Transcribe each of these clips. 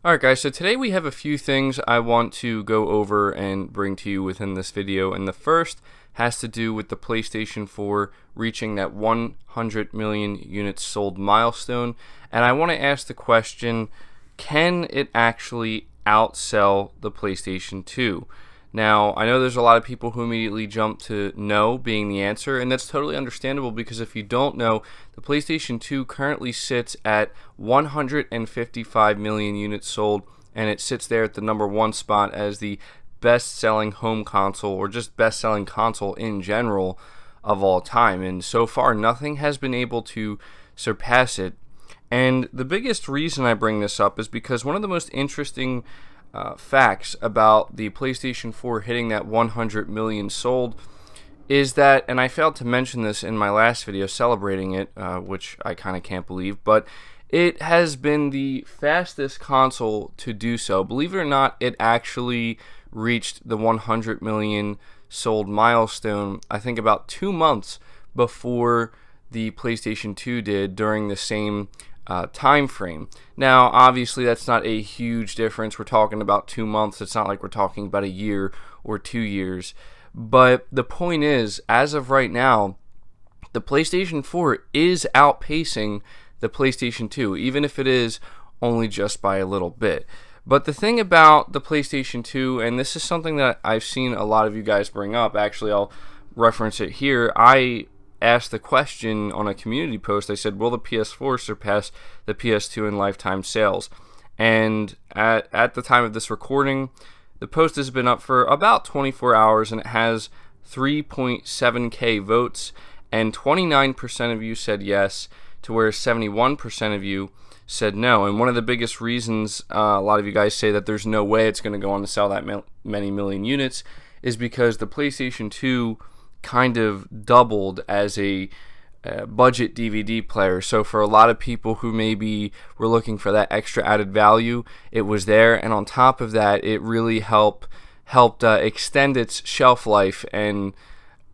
Alright guys, so today we have a few things I want to go over and bring to you within this video, and the first has to do with the PlayStation 4 reaching that 100 million units sold milestone, and I want to ask the question, can it actually outsell the PlayStation 2? Now, I know there's a lot of people who immediately jump to no being the answer, and that's totally understandable because if you don't know, the PlayStation 2 currently sits at 155 million units sold, and it sits there at the number one spot as the best-selling home console, or just best-selling console in general of all time. And so far, nothing has been able to surpass it. And the biggest reason I bring this up is because one of the most interesting facts about the PlayStation 4 hitting that 100 million sold is that, and I failed to mention this in my last video celebrating it, which I kind of can't believe, but it has been the fastest console to do so. Believe it or not, it actually reached the 100 million sold milestone, I think about 2 months before the PlayStation 2 did during the same time frame. Now, obviously, that's not a huge difference. We're talking about 2 months. It's not like we're talking about a year or 2 years. But the point is, as of right now, the PlayStation 4 is outpacing the PlayStation 2, even if it is only just by a little bit. But the thing about the PlayStation 2, and this is something that I've seen a lot of you guys bring up, actually, I'll reference it here. I asked the question on a community post. I said, will the PS4 surpass the PS2 in lifetime sales? And at the time of this recording, the post has been up for about 24 hours, and it has 3.7k votes, and 29% of you said yes, to where 71% of you said no. And one of the biggest reasons a lot of you guys say that there's no way it's going to go on to sell that many million units is because the PlayStation 2 kind of doubled as a budget DVD player. So for a lot of people who maybe were looking for that extra added value, it was there, and on top of that, it really helped extend its shelf life. And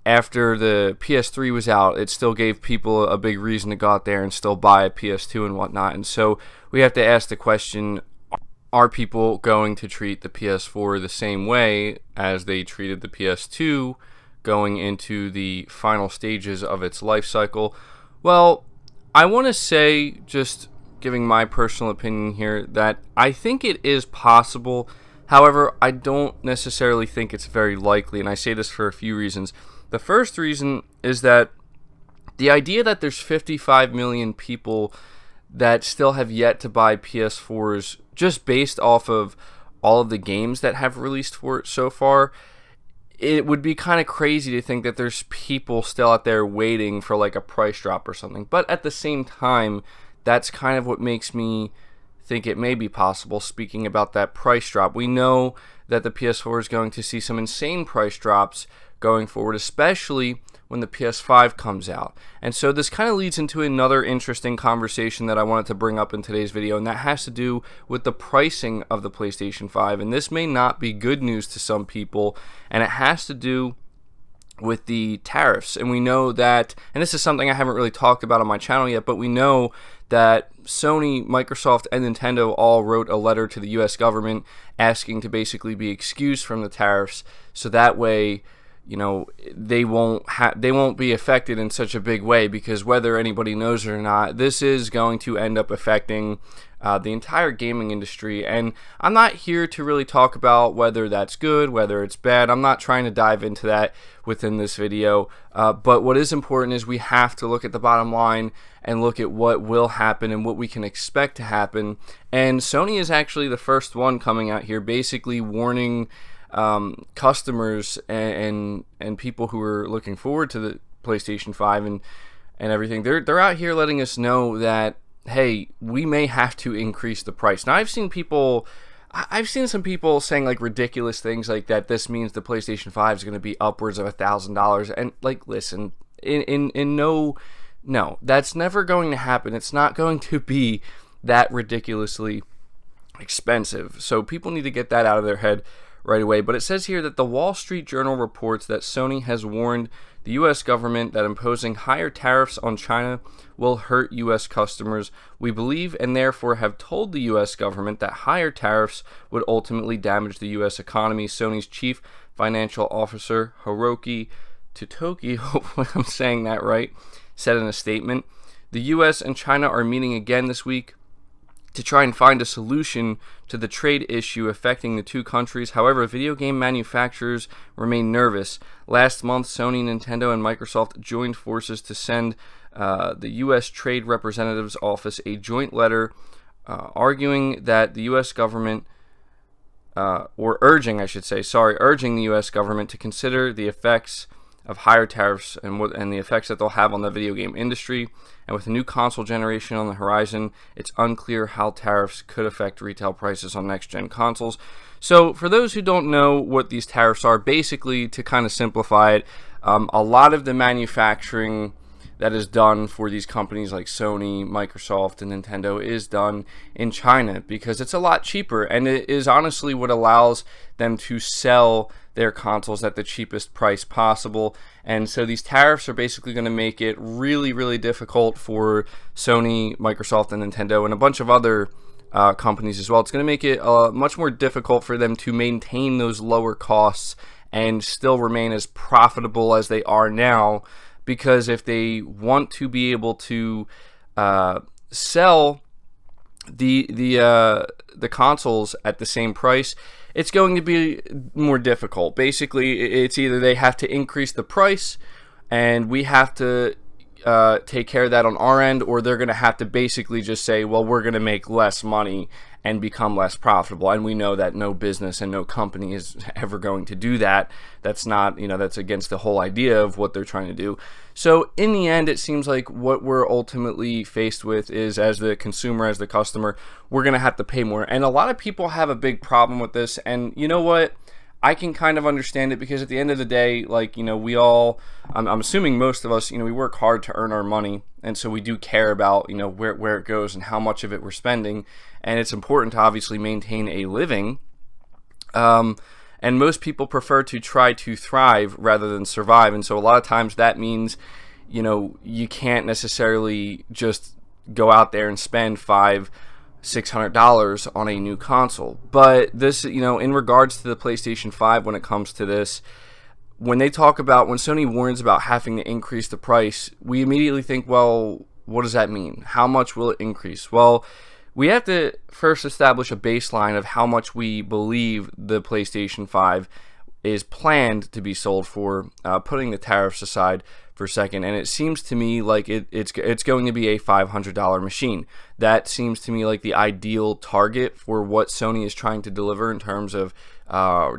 after the PS3 was out, it still gave people a big reason to go out there and still buy a PS2 and whatnot. And so we have to ask the question, are people going to treat the PS4 the same way as they treated the PS2 going into the final stages of its life cycle? Well, I want to say, just giving my personal opinion here, that I think it is possible. However, I don't necessarily think it's very likely, and I say this for a few reasons. The first reason is that the idea that there's 55 million people that still have yet to buy PS4s just based off of all of the games that have released for it so far, it would be kind of crazy to think that there's people still out there waiting for like a price drop or something. But at the same time, that's kind of what makes me think it may be possible. Speaking about that price drop, we know that the PS4 is going to see some insane price drops going forward, especially when the PS5 comes out. And so this kind of leads into another interesting conversation that I wanted to bring up in today's video, and that has to do with the pricing of the PlayStation 5. And this may not be good news to some people, and it has to do with the tariffs. And we know that, and this is something I haven't really talked about on my channel yet, but we know that Sony, Microsoft, and Nintendo all wrote a letter to the US government asking to basically be excused from the tariffs, so that way, you know, they won't be affected in such a big way, because whether anybody knows it or not, this is going to end up affecting the entire gaming industry. And I'm not here to really talk about whether that's good, whether it's bad. I'm not trying to dive into that within this video, but what is important is we have to look at the bottom line and look at what will happen and what we can expect to happen. And Sony is actually the first one coming out here basically warning customers and people who are looking forward to the PlayStation 5 and everything. They're out here letting us know that, hey, we may have to increase the price. Now, I've seen some people saying like ridiculous things like that this means the PlayStation 5 is going to be upwards of $1,000, and like, listen, no, that's never going to happen. It's not going to be that ridiculously expensive. So people need to get that out of their head right away. But it says here that the Wall Street Journal reports that Sony has warned the U.S. government that imposing higher tariffs on China will hurt U.S. customers. We believe and therefore have told the U.S. government that higher tariffs would ultimately damage the U.S. economy, Sony's chief financial officer, Hiroki Totoki, hopefully I'm saying that right, said in a statement. The U.S. and China are meeting again this week to try and find a solution to the trade issue affecting the two countries. However, video game manufacturers remain nervous. Last month, Sony, Nintendo, and Microsoft joined forces to send the U.S. Trade Representative's Office a joint letter arguing that the U.S. government, urging the U.S. government to consider the effects of higher tariffs and the effects that they'll have on the video game industry. And with a new console generation on the horizon, it's unclear how tariffs could affect retail prices on next-gen consoles. So for those who don't know what these tariffs are, basically, to kind of simplify it, a lot of the manufacturing that is done for these companies like Sony, Microsoft, and Nintendo is done in China because it's a lot cheaper, and it is honestly what allows them to sell their consoles at the cheapest price possible. And so these tariffs are basically going to make it really, really difficult for Sony, Microsoft, and Nintendo, and a bunch of other companies as well. It's going to make it much more difficult for them to maintain those lower costs and still remain as profitable as they are now, because if they want to be able to sell the consoles at the same price, it's going to be more difficult. Basically, it's either they have to increase the price and we have to take care of that on our end, or they're going to have to basically just say, well, we're going to make less money and become less profitable. And we know that no business and no company is ever going to do that. That's not, that's against the whole idea of what they're trying to do. So in the end, it seems like what we're ultimately faced with is, as the consumer, as the customer, we're going to have to pay more. And a lot of people have a big problem with this. And you know what? I can kind of understand it, because at the end of the day, we all, I'm assuming most of us, we work hard to earn our money. And so we do care about, where it goes and how much of it we're spending. And it's important to obviously maintain a living. And most people prefer to try to thrive rather than survive. And so a lot of times that means, you can't necessarily just go out there and spend $500-$600 on a new console. But this, in regards to the PlayStation 5, when it comes to this, when Sony warns about having to increase the price, we immediately think, well, what does that mean? How much will it increase? Well, we have to first establish a baseline of how much we believe the PlayStation 5 is planned to be sold for, putting the tariffs aside for a second. And it seems to me like it's going to be a $500 machine. That seems to me like the ideal target for what Sony is trying to deliver in terms of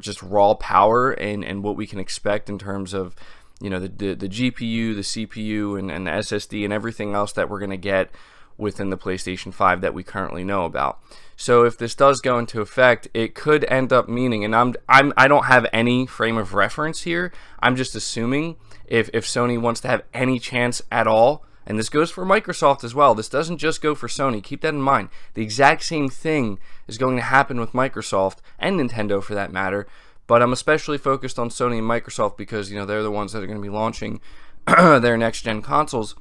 just raw power and what we can expect in terms of the GPU, the CPU, and the SSD and everything else that we're going to get within the PlayStation 5 that we currently know about. So if this does go into effect, it could end up meaning, and I don't have any frame of reference here, I'm just assuming if Sony wants to have any chance at all, and this goes for Microsoft as well, this doesn't just go for Sony, keep that in mind, the exact same thing is going to happen with Microsoft and Nintendo for that matter, but I'm especially focused on Sony and Microsoft because they're the ones that are going to be launching their next gen consoles.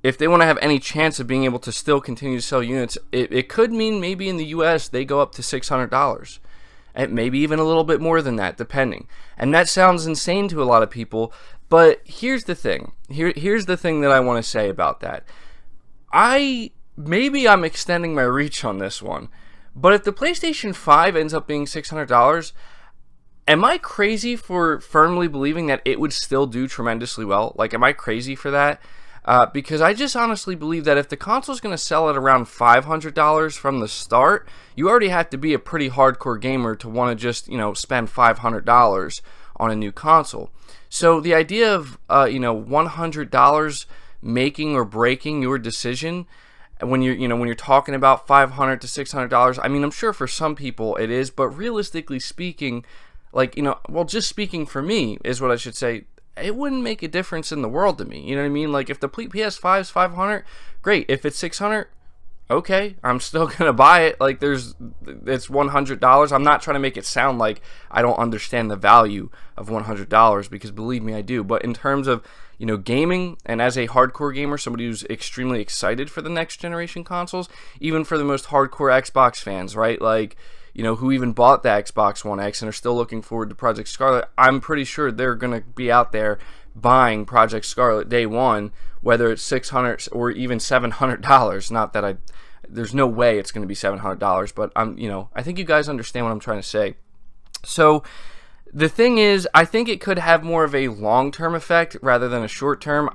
If they want to have any chance of being able to still continue to sell units, it could mean maybe in the US they go up to $600. And maybe even a little bit more than that, depending. And that sounds insane to a lot of people, but here's the thing. Here's the thing that I want to say about that. Maybe I'm extending my reach on this one, but if the PlayStation 5 ends up being $600, am I crazy for firmly believing that it would still do tremendously well? Am I crazy for that? Because I just honestly believe that if the console is going to sell at around $500 from the start, you already have to be a pretty hardcore gamer to want to just, spend $500 on a new console. So the idea of, $100 making or breaking your decision when you're talking about $500 to $600, I mean, I'm sure for some people it is, but realistically speaking, just speaking for me is what I should say, it wouldn't make a difference in the world to me. You know what I mean? If the PS5 is $500, great. If it's $600, okay, I'm still gonna buy it. Like, it's $100. I'm not trying to make it sound like I don't understand the value of $100, because believe me, I do. But in terms of, gaming, and as a hardcore gamer, somebody who's extremely excited for the next generation consoles, even for the most hardcore Xbox fans, right? Like, who even bought the Xbox One X and are still looking forward to Project Scarlett, I'm pretty sure they're gonna be out there buying Project Scarlett day one, whether it's $600 or even $700. Not that there's no way it's going to be $700, but I think you guys understand what I'm trying to say. So the thing is, I think it could have more of a long-term effect rather than a short-term.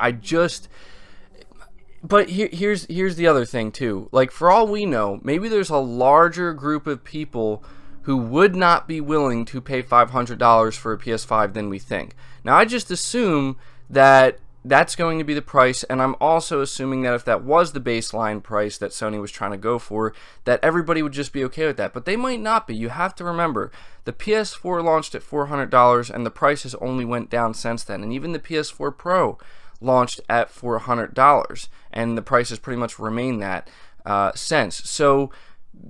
But here's the other thing too. Like, for all we know, maybe there's a larger group of people who would not be willing to pay $500 for a PS5 than we think. Now, I just assume that that's going to be the price, and I'm also assuming that if that was the baseline price that Sony was trying to go for, that everybody would just be okay with that. But they might not be. You have to remember, the PS4 launched at $400, and the prices only went down since then. And even the PS4 Pro launched at $400, and the prices pretty much remain that since. So,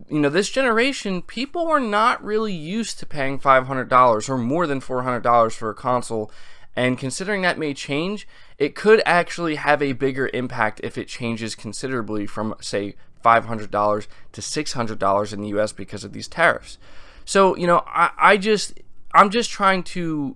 this generation, people are not really used to paying $500 or more than $400 for a console. And considering that may change, it could actually have a bigger impact if it changes considerably from, say, $500 to $600 in the US because of these tariffs. So, I'm just trying to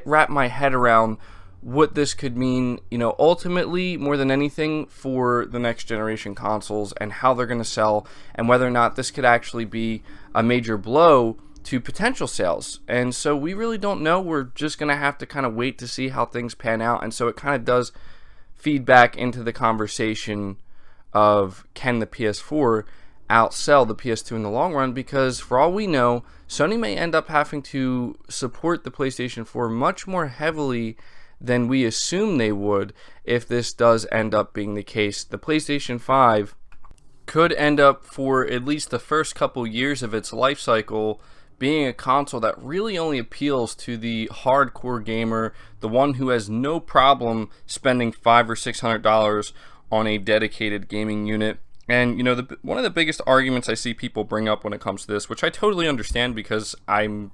wrap my head around what this could mean, ultimately, more than anything, for the next generation consoles and how they're going to sell, and whether or not this could actually be a major blow to potential sales. And so we really don't know. We're just going to have to kind of wait to see how things pan out. And so it kind of does feed back into the conversation of, can the PS4 outsell the PS2 in the long run? Because for all we know, Sony may end up having to support the PlayStation 4 much more heavily than we assume they would if this does end up being the case. The PlayStation 5 could end up, for at least the first couple years of its life cycle, being a console that really only appeals to the hardcore gamer, the one who has no problem spending $500 or $600 on a dedicated gaming unit. And one of the biggest arguments I see people bring up when it comes to this, which I totally understand because I'm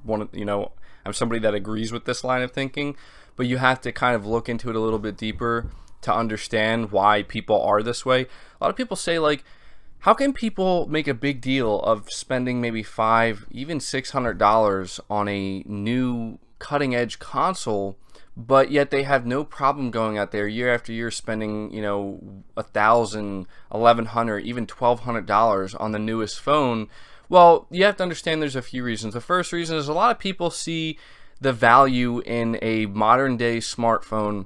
somebody that agrees with this line of thinking, but you have to kind of look into it a little bit deeper to understand why people are this way. A lot of people say, like, how can people make a big deal of spending maybe $500, even $600 on a new cutting-edge console, but yet they have no problem going out there year after year spending, $1,000, $1,100, even $1,200 on the newest phone? Well, you have to understand there's a few reasons. The first reason is a lot of people see the value in a modern day smartphone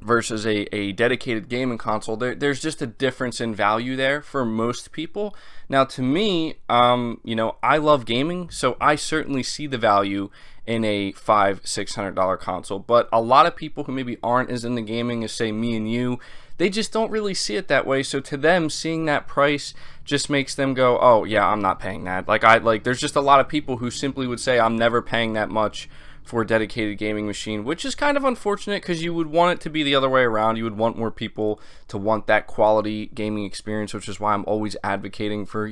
versus a dedicated gaming console. There's just a difference in value there for most people. Now, to me, I love gaming, so I certainly see the value in a $500-$600 console. But a lot of people who maybe aren't as into gaming as, say, me and you, they just don't really see it that way. So to them, seeing that price just makes them go, oh yeah, I'm not paying that. There's just a lot of people who simply would say, I'm never paying that much for a dedicated gaming machine, which is kind of unfortunate because you would want it to be the other way around. You would want more people to want that quality gaming experience, which is why I'm always advocating for,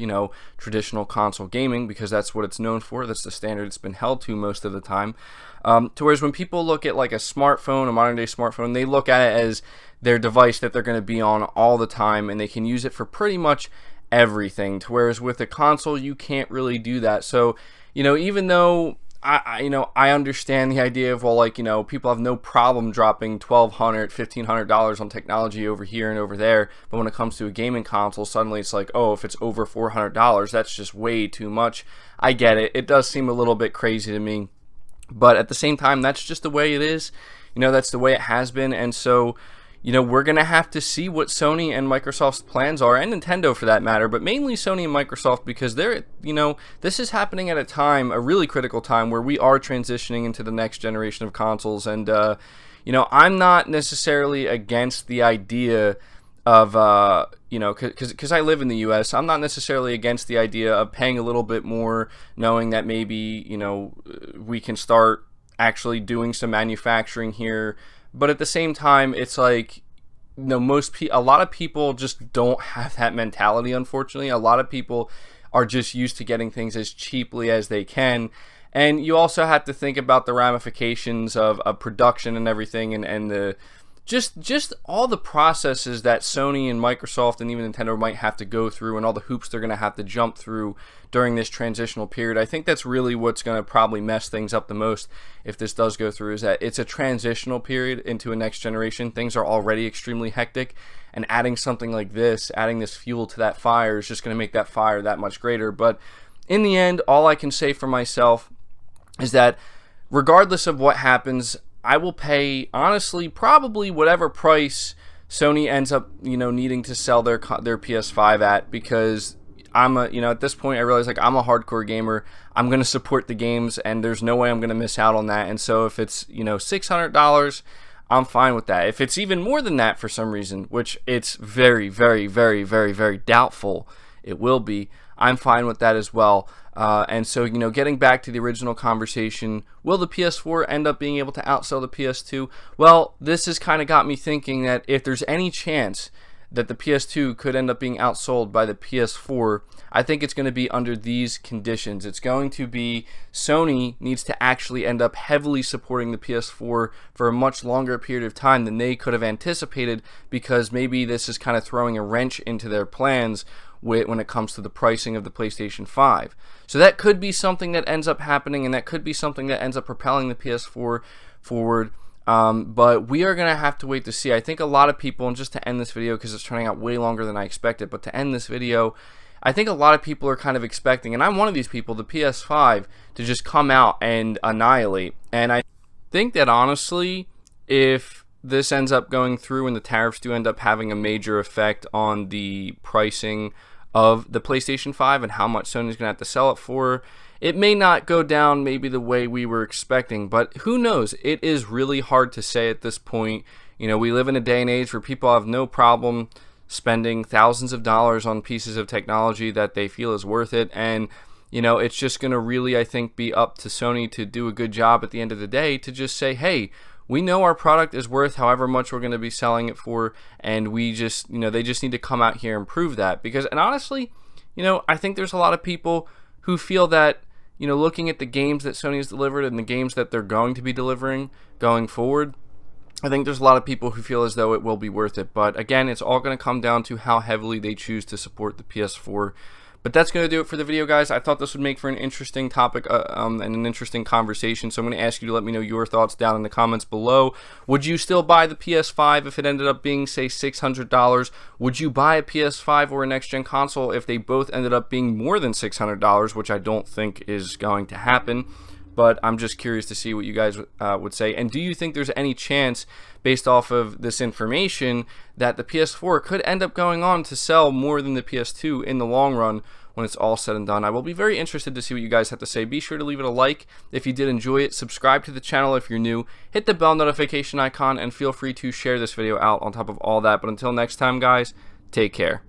traditional console gaming, because that's what it's known for. That's the standard it's been held to most of the time. To whereas when people look at like a smartphone, a modern day smartphone, they look at it as their device that they're going to be on all the time, and they can use it for pretty much everything. To whereas with a console, you can't really do that. So, even though I understand the idea of, well, people have no problem dropping $1,200, $1,500 on technology over here and over there, but when it comes to a gaming console, suddenly it's like, oh, if it's over $400, that's just way too much. I get it. It does seem a little bit crazy to me, but at the same time, that's just the way it is. That's the way it has been, and so, we're going to have to see what Sony and Microsoft's plans are, and Nintendo for that matter, but mainly Sony and Microsoft, because they're, this is happening at a really critical time where we are transitioning into the next generation of consoles. And, I'm not necessarily against the idea of, because I live in the US, I'm not necessarily against the idea of paying a little bit more, knowing that maybe, we can start actually doing some manufacturing here. But at the same time, it's like, a lot of people just don't have that mentality, unfortunately. A lot of people are just used to getting things as cheaply as they can. And you also have to think about the ramifications of production and everything, and the just all the processes that Sony and Microsoft and even Nintendo might have to go through, and all the hoops they're going to have to jump through during this transitional period. I think that's really what's going to probably mess things up the most if this does go through, is that it's a transitional period into a next generation. Things are already extremely hectic, and adding something like this, adding this fuel to that fire, is just going to make that fire that much greater. But in the end, all I can say for myself is that regardless of what happens, I will pay, honestly, probably whatever price Sony ends up, needing to sell their PS5 at, because I'm at this point I realize, like, I'm a hardcore gamer. I'm going to support the games, and there's no way I'm going to miss out on that. And so if it's, $600, I'm fine with that. If it's even more than that for some reason, which it's very, very, very, very, very doubtful it will be, I'm fine with that as well. And so, getting back to the original conversation, will the PS4 end up being able to outsell the PS2? Well, this has kind of got me thinking that if there's any chance that the PS2 could end up being outsold by the PS4, I think it's going to be under these conditions. It's going to be Sony needs to actually end up heavily supporting the PS4 for a much longer period of time than they could have anticipated, because maybe this is kind of throwing a wrench into their plans when it comes to the pricing of the PlayStation 5. So that could be something that ends up happening, and that could be something that ends up propelling the PS4 forward. But we are going to have to wait to see. I think a lot of people, and just to end this video, because it's turning out way longer than I expected, but to end this video, I think a lot of people are kind of expecting, and I'm one of these people, the PS5 to just come out and annihilate. And I think that honestly, if this ends up going through and the tariffs do end up having a major effect on the pricing of the PlayStation 5 and how much Sony's going to have to sell it for, it may not go down maybe the way we were expecting, but who knows? It is really hard to say at this point. We live in a day and age where people have no problem spending thousands of dollars on pieces of technology that they feel is worth it, and it's just going to really, I think, be up to Sony to do a good job at the end of the day to just say, hey, we know our product is worth however much we're going to be selling it for, and we just, they just need to come out here and prove that. And honestly, I think there's a lot of people who feel that, looking at the games that Sony has delivered and the games that they're going to be delivering going forward, I think there's a lot of people who feel as though it will be worth it. But again, it's all going to come down to how heavily they choose to support the PS4. But that's going to do it for the video, guys. I thought this would make for an interesting topic and an interesting conversation. So I'm going to ask you to let me know your thoughts down in the comments below. Would you still buy the PS5 if it ended up being, say, $600? Would you buy a PS5 or a next-gen console if they both ended up being more than $600, which I don't think is going to happen? But I'm just curious to see what you guys would say. And do you think there's any chance, based off of this information, that the PS4 could end up going on to sell more than the PS2 in the long run when it's all said and done? I will be very interested to see what you guys have to say. Be sure to leave it a like if you did enjoy it. Subscribe to the channel if you're new. Hit the bell notification icon, and feel free to share this video out on top of all that. But until next time, guys, take care.